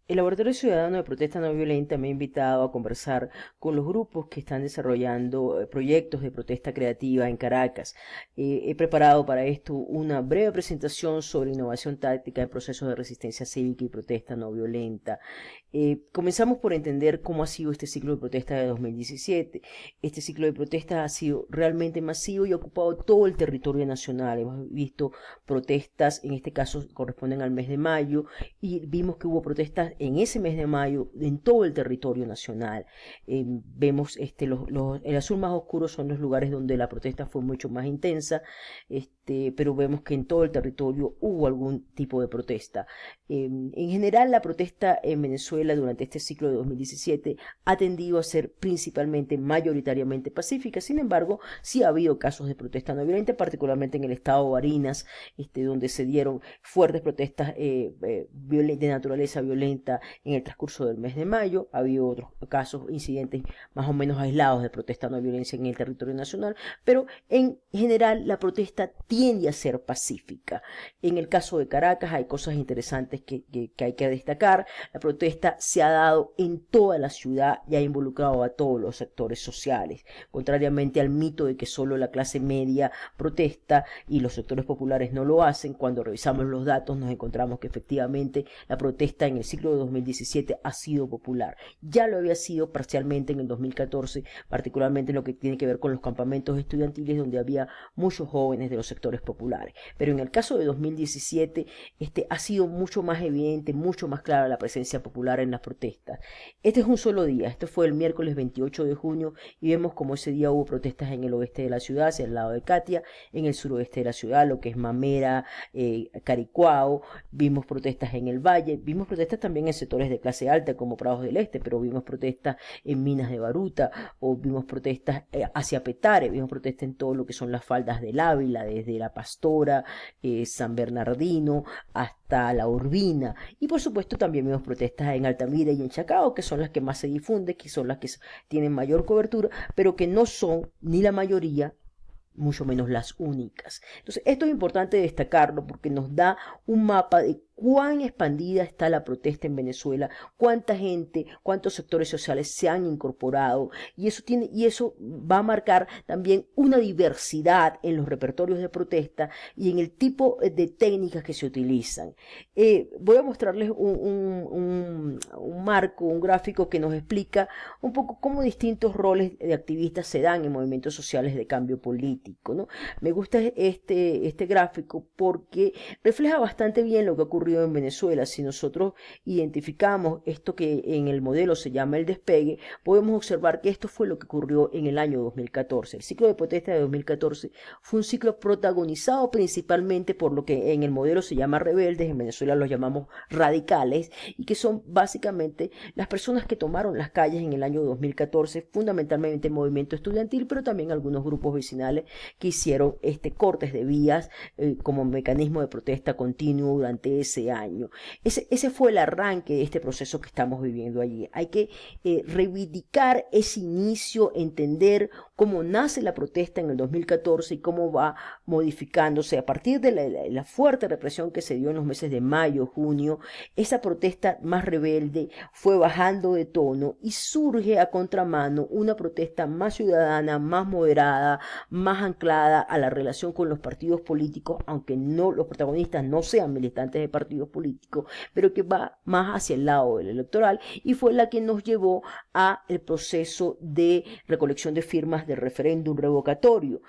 El Laboratorio Ciudadano de Protesta No Violenta me ha invitado a conversar con los grupos que están desarrollando proyectos de protesta creativa en Caracas. He preparado para esto una breve presentación sobre innovación táctica en procesos de resistencia cívica y protesta no violenta. Comenzamos por entender cómo ha sido este ciclo de protesta de 2017. Este ciclo de protesta ha sido realmente masivo y ha ocupado todo el territorio nacional. Hemos visto protestas, en este caso corresponden al mes de mayo, y vimos que hubo protestas en ese mes de mayo en todo el territorio nacional. Vemos el azul más oscuro son los lugares donde la protesta fue mucho más intensa, pero vemos que en todo el territorio hubo algún tipo de protesta. En general, la protesta en Venezuela durante este ciclo de 2017 ha tendido a ser principalmente, mayoritariamente pacífica. Sin embargo, sí ha habido casos de protesta no violenta, particularmente en el estado de Barinas, donde se dieron fuertes protestas de naturaleza violenta en el transcurso del mes de mayo. Ha habido otros casos, incidentes más o menos aislados de protesta no violencia en el territorio nacional, pero en general la protesta tiende a ser pacífica. En el caso de Caracas hay cosas interesantes que hay que destacar. La protesta se ha dado en toda la ciudad y ha involucrado a todos los sectores sociales, contrariamente al mito de que solo la clase media protesta y los sectores populares no lo hacen. Cuando revisamos los datos nos encontramos que efectivamente la protesta en el ciclo de 2017 ha sido popular. Ya lo había sido parcialmente en el 2014, particularmente en lo que tiene que ver con los campamentos estudiantiles, donde había muchos jóvenes de los sectores populares. Pero en el caso de 2017 ha sido mucho más evidente, mucho más clara la presencia popular en las protestas. Este es un solo día, este fue el miércoles 28 de junio y vemos como ese día hubo protestas en el oeste de la ciudad, hacia el lado de Catia, en el suroeste de la ciudad, lo que es Mamera, Caricuao. Vimos protestas en el Valle, vimos protestas también en sectores de clase alta como Prados del Este, pero vimos protestas en Minas de Baruta, o vimos protestas hacia Petare, vimos protestas en todo lo que son las faldas del Ávila, desde La Pastora, San Bernardino, hasta La Urbina, y por supuesto también vimos protestas en Altamira y en Chacao, que son las que más se difunden, que son las que tienen mayor cobertura, pero que no son ni la mayoría, mucho menos las únicas. Entonces, esto es importante destacarlo porque nos da un mapa de cuán expandida está la protesta en Venezuela, cuánta gente, cuántos sectores sociales se han incorporado, y eso va a marcar también una diversidad en los repertorios de protesta y en el tipo de técnicas que se utilizan. Voy a mostrarles un marco, un gráfico que nos explica un poco cómo distintos roles de activistas se dan en movimientos sociales de cambio político, ¿no? Me gusta este gráfico porque refleja bastante bien lo que ocurre en Venezuela. Si nosotros identificamos esto que en el modelo se llama el despegue, podemos observar que esto fue lo que ocurrió en el año 2014. El ciclo de protesta de 2014 fue un ciclo protagonizado principalmente por lo que en el modelo se llama rebeldes, en Venezuela los llamamos radicales, y que son básicamente las personas que tomaron las calles en el año 2014, fundamentalmente el movimiento estudiantil, pero también algunos grupos vecinales que hicieron cortes de vías como mecanismo de protesta continuo durante ese año. Ese fue el arranque de este proceso que estamos viviendo allí. Hay que reivindicar ese inicio, entender cómo nace la protesta en el 2014 y cómo va modificándose a partir de la fuerte represión que se dio en los meses de mayo, junio. Esa protesta más rebelde fue bajando de tono y surge a contramano una protesta más ciudadana, más moderada, más anclada a la relación con los partidos políticos, aunque no los protagonistas no sean militantes de partidos políticos, pero que va más hacia el lado del electoral, y fue la que nos llevó a el proceso de recolección de firmas del referéndum revocatorio.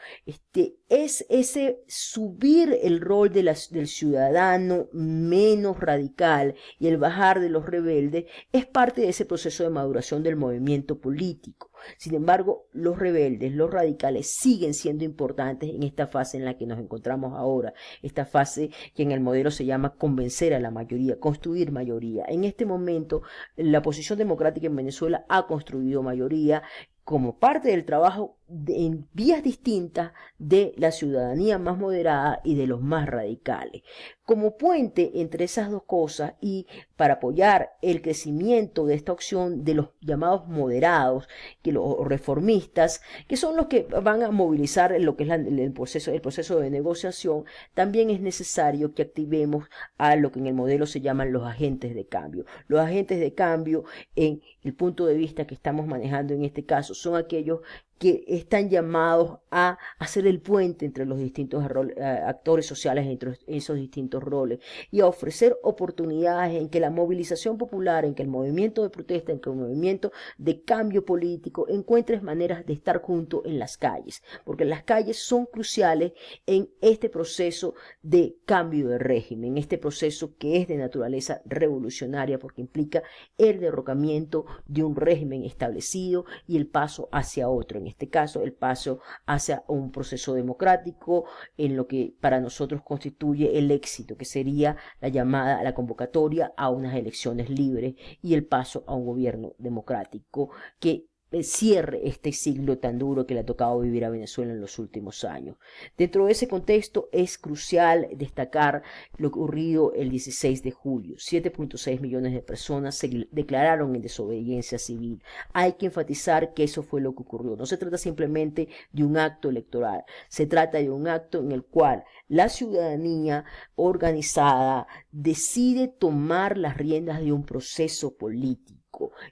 Es ese subir el rol del ciudadano menos radical y el bajar de los rebeldes es parte de ese proceso de maduración del movimiento político. Sin embargo, los rebeldes, los radicales siguen siendo importantes en esta fase en la que nos encontramos ahora, esta fase que en el modelo se llama convencer a la mayoría, construir mayoría. En este momento, la oposición democrática en Venezuela ha construido mayoría como parte del trabajo en vías distintas de la ciudadanía más moderada y de los más radicales. Como puente entre esas dos cosas y para apoyar el crecimiento de esta opción de los llamados moderados, que los reformistas, que son los que van a movilizar lo que es el proceso de negociación, también es necesario que activemos a lo que en el modelo se llaman los agentes de cambio. Los agentes de cambio, en el punto de vista que estamos manejando en este caso, son aquellos que están llamados a hacer el puente entre los distintos actores sociales, entre esos distintos roles, y a ofrecer oportunidades en que la movilización popular, en que el movimiento de protesta, en que el movimiento de cambio político encuentre maneras de estar juntos en las calles, porque las calles son cruciales en este proceso de cambio de régimen, en este proceso que es de naturaleza revolucionaria, porque implica el derrocamiento de un régimen establecido y el paso hacia otro. En este caso, el paso hacia un proceso democrático en lo que para nosotros constituye el éxito, que sería la convocatoria a unas elecciones libres y el paso a un gobierno democrático que cierre este siglo tan duro que le ha tocado vivir a Venezuela en los últimos años. Dentro de ese contexto es crucial destacar lo ocurrido el 16 de julio. 7.6 millones de personas se declararon en desobediencia civil. Hay que enfatizar que eso fue lo que ocurrió. No se trata simplemente de un acto electoral, se trata de un acto en el cual la ciudadanía organizada decide tomar las riendas de un proceso político.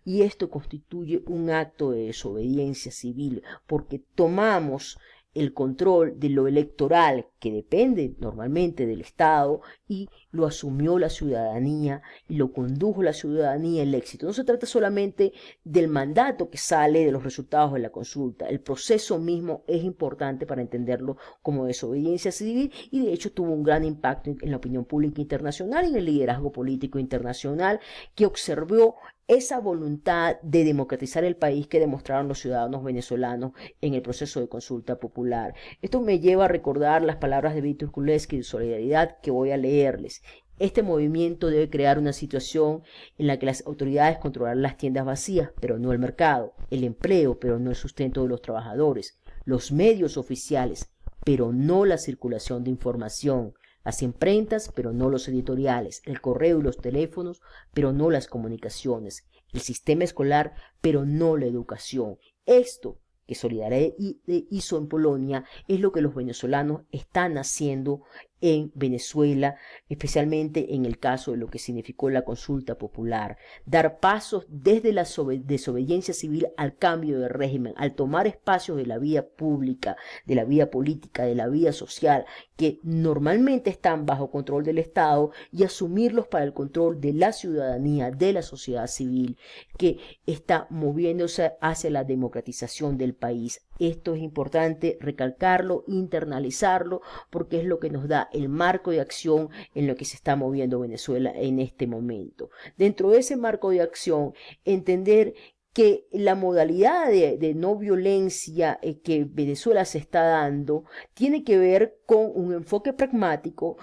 Y esto constituye un acto de desobediencia civil, porque tomamos el control de lo electoral, que depende normalmente del Estado, y lo asumió la ciudadanía y lo condujo la ciudadanía el éxito. No se trata solamente del mandato que sale de los resultados de la consulta. El proceso mismo es importante para entenderlo como desobediencia civil, y de hecho tuvo un gran impacto en la opinión pública internacional y en el liderazgo político internacional, que observó esa voluntad de democratizar el país que demostraron los ciudadanos venezolanos en el proceso de consulta popular. Esto me lleva a recordar las palabras de Víctor Kuleski de Solidaridad, que voy a leerles. Este movimiento debe crear una situación en la que las autoridades controlarán las tiendas vacías, pero no el mercado, el empleo, pero no el sustento de los trabajadores, los medios oficiales, pero no la circulación de información, las imprentas, pero no los editoriales, el correo y los teléfonos, pero no las comunicaciones, el sistema escolar, pero no la educación. Esto que Solidaridad hizo en Polonia es lo que los venezolanos están haciendo en Venezuela, especialmente en el caso de lo que significó la consulta popular. Dar pasos desde la desobediencia civil al cambio de régimen, al tomar espacios de la vía pública, de la vía política, de la vía social, que normalmente están bajo control del Estado, y asumirlos para el control de la ciudadanía, de la sociedad civil, que está moviéndose hacia la democratización del país. Esto es importante recalcarlo, internalizarlo, porque es lo que nos da el marco de acción en lo que se está moviendo Venezuela en este momento. Dentro de ese marco de acción, entender que la modalidad de no violencia que Venezuela se está dando tiene que ver con un enfoque pragmático,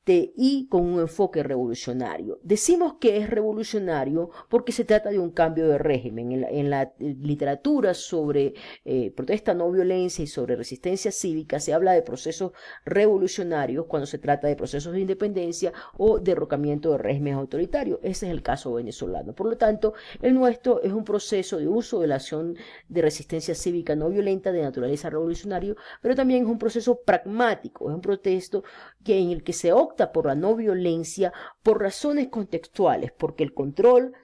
y con un enfoque revolucionario. Decimos que es revolucionario porque se trata de un cambio de régimen. En la literatura sobre protesta no violencia y sobre resistencia cívica se habla de procesos revolucionarios cuando se trata de procesos de independencia o derrocamiento de regímenes autoritarios. Ese es el caso venezolano. Por lo tanto, el nuestro es un proceso de uso de la acción de resistencia cívica no violenta de naturaleza revolucionaria, pero también es un proceso pragmático, es un protesto en el que se opta por la no violencia por razones contextuales, porque el control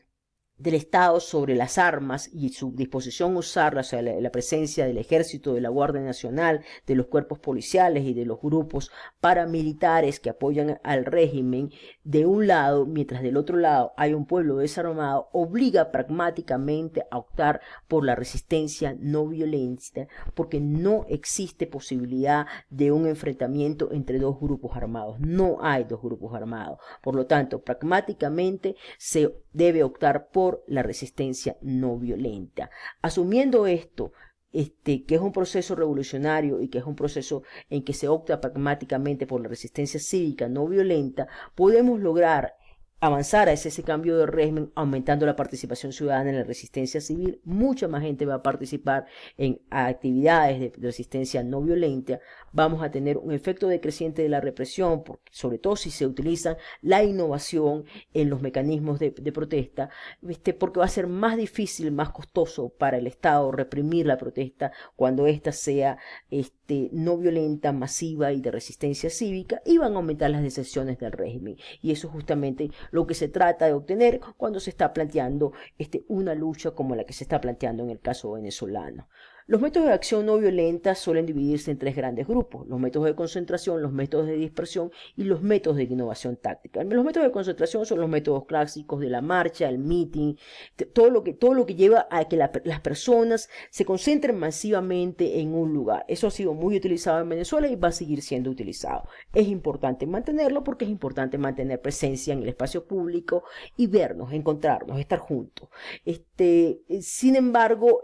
del Estado sobre las armas y su disposición a usarlas, o sea, la presencia del Ejército, de la Guardia Nacional, de los cuerpos policiales y de los grupos paramilitares que apoyan al régimen de un lado, mientras del otro lado hay un pueblo desarmado, obliga pragmáticamente a optar por la resistencia no violenta, porque no existe posibilidad de un enfrentamiento entre dos grupos armados. No hay dos grupos armados. Por lo tanto, pragmáticamente se debe optar por la resistencia no violenta. Asumiendo esto, que es un proceso revolucionario y que es un proceso en que se opta pragmáticamente por la resistencia cívica no violenta, podemos lograr avanzar hacia ese cambio de régimen, aumentando la participación ciudadana en la resistencia civil, mucha más gente va a participar en actividades de resistencia no violenta, vamos a tener un efecto decreciente de la represión, porque, sobre todo si se utiliza la innovación en los mecanismos de protesta, porque va a ser más difícil, más costoso para el Estado reprimir la protesta cuando ésta sea no violenta, masiva y de resistencia cívica, y van a aumentar las deserciones del régimen. Y eso es justamente lo que se trata de obtener cuando se está planteando una lucha como la que se está planteando en el caso venezolano. Los métodos de acción no violenta suelen dividirse en tres grandes grupos: los métodos de concentración, los métodos de dispersión y los métodos de innovación táctica. Los métodos de concentración son los métodos clásicos de la marcha, el meeting, todo lo que lleva a que las personas se concentren masivamente en un lugar. Eso ha sido muy utilizado en Venezuela y va a seguir siendo utilizado. Es importante mantenerlo porque es importante mantener presencia en el espacio público y vernos, encontrarnos, estar juntos. Sin embargo,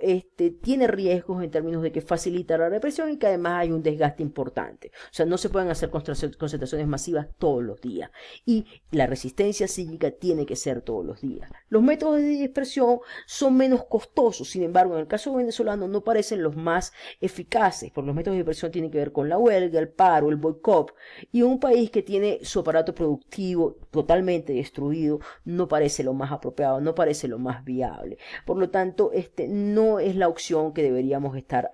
tiene riesgos en términos de que facilita la represión y que además hay un desgaste importante. O sea, no se pueden hacer concentraciones masivas todos los días. Y la resistencia cívica tiene que ser todos los días. Los métodos de dispersión son menos costosos, sin embargo, en el caso venezolano no parecen los más eficaces, porque los métodos de dispersión tienen que ver con la huelga, el paro, el boicot, y un país que tiene su aparato productivo totalmente destruido no parece lo más apropiado, no parece lo más viable. Por lo tanto, no es la opción que deberíamos estar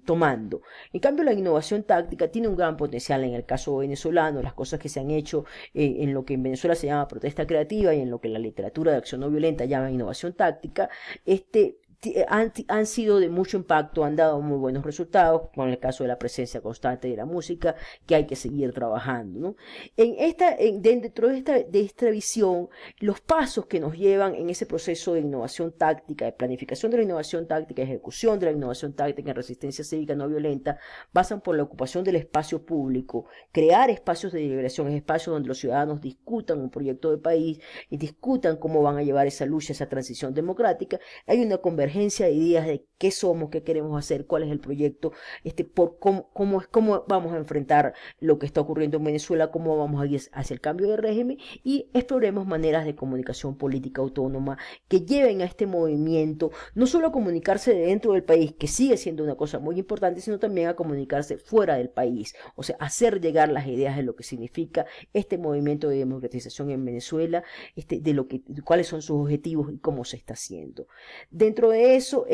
tomando. En cambio, la innovación táctica tiene un gran potencial en el caso venezolano. Las cosas que se han hecho en lo que en Venezuela se llama protesta creativa y en lo que la literatura de acción no violenta llama innovación táctica, han sido de mucho impacto, han dado muy buenos resultados, con el caso de la presencia constante de la música, que hay que seguir trabajando, ¿no? Dentro de esta visión, los pasos que nos llevan en ese proceso de innovación táctica, de planificación de la innovación táctica, ejecución de la innovación táctica en resistencia cívica no violenta, pasan por la ocupación del espacio público, crear espacios de deliberación, espacios donde los ciudadanos discutan un proyecto de país y discutan cómo van a llevar esa lucha, esa transición democrática. Hay una convergencia de ideas de qué somos, qué queremos hacer, cuál es el proyecto, cómo vamos a enfrentar lo que está ocurriendo en Venezuela, cómo vamos a ir hacia el cambio de régimen, y exploremos maneras de comunicación política autónoma que lleven a este movimiento no solo a comunicarse dentro del país, que sigue siendo una cosa muy importante, sino también a comunicarse fuera del país, o sea, hacer llegar las ideas de lo que significa este movimiento de democratización en Venezuela, cuáles son sus objetivos y cómo se está haciendo. Dentro de eso,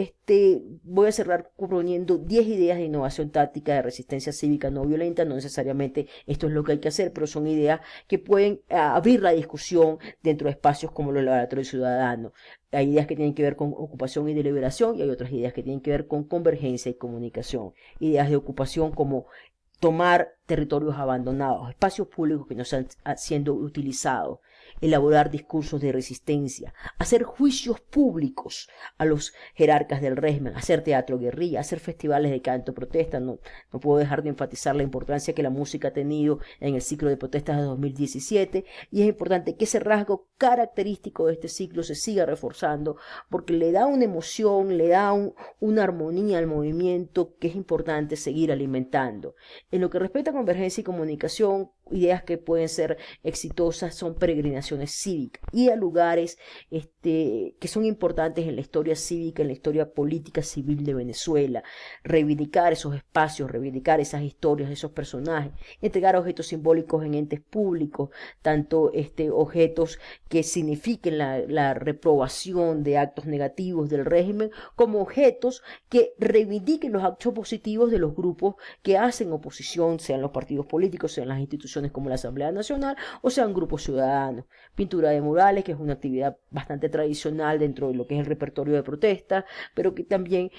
voy a cerrar proponiendo 10 ideas de innovación táctica de resistencia cívica no violenta. No necesariamente esto es lo que hay que hacer, pero son ideas que pueden abrir la discusión dentro de espacios como los laboratorios ciudadanos. Hay ideas que tienen que ver con ocupación y deliberación, y hay otras ideas que tienen que ver con convergencia y comunicación. Ideas de ocupación como tomar territorios abandonados, espacios públicos que no están siendo utilizados, elaborar discursos de resistencia, hacer juicios públicos a los jerarcas del régimen, hacer teatro guerrilla, hacer festivales de canto protesta. No puedo dejar de enfatizar la importancia que la música ha tenido en el ciclo de protestas de 2017, y es importante que ese rasgo característico de este ciclo se siga reforzando, porque le da una emoción, le da una armonía al movimiento que es importante seguir alimentando. En lo que respecta a convergencia y comunicación, ideas que pueden ser exitosas son peregrinaciones cívicas, y a lugares que son importantes en la historia cívica, en la historia política civil de Venezuela, reivindicar esos espacios, reivindicar esas historias, esos personajes, entregar objetos simbólicos en entes públicos, tanto objetos que signifiquen la reprobación de actos negativos del régimen, como objetos que reivindiquen los actos positivos de los grupos que hacen oposición, sean los partidos políticos, sean las instituciones como la Asamblea Nacional, o sean grupos ciudadanos. Pintura de murales, que es una actividad bastante tradicional dentro de lo que es el repertorio de protesta, pero que también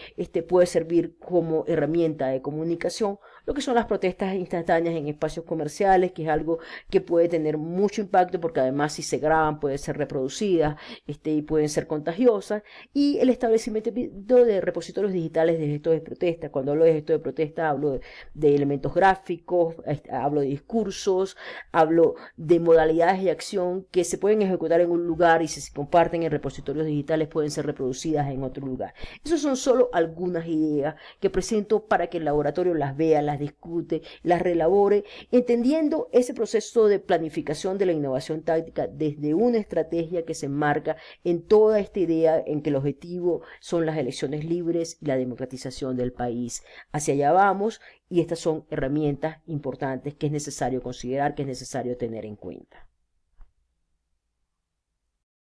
puede servir como herramienta de comunicación. Lo que son las protestas instantáneas en espacios comerciales, que es algo que puede tener mucho impacto, porque además si se graban pueden ser reproducidas y pueden ser contagiosas. Y el establecimiento de repositorios digitales de gestos de protesta. Cuando hablo de gestos de protesta hablo de elementos gráficos, hablo de discursos, hablo de modalidades de acción que se pueden ejecutar en un lugar y si se comparten en repositorios digitales pueden ser reproducidas en otro lugar. Esas son solo algunas ideas que presento para que el laboratorio las vea, las discute, las relabore, entendiendo ese proceso de planificación de la innovación táctica desde una estrategia que se enmarca en toda esta idea en que el objetivo son las elecciones libres y la democratización del país. Hacia allá vamos y estas son herramientas importantes que es necesario considerar, que es necesario tener en cuenta.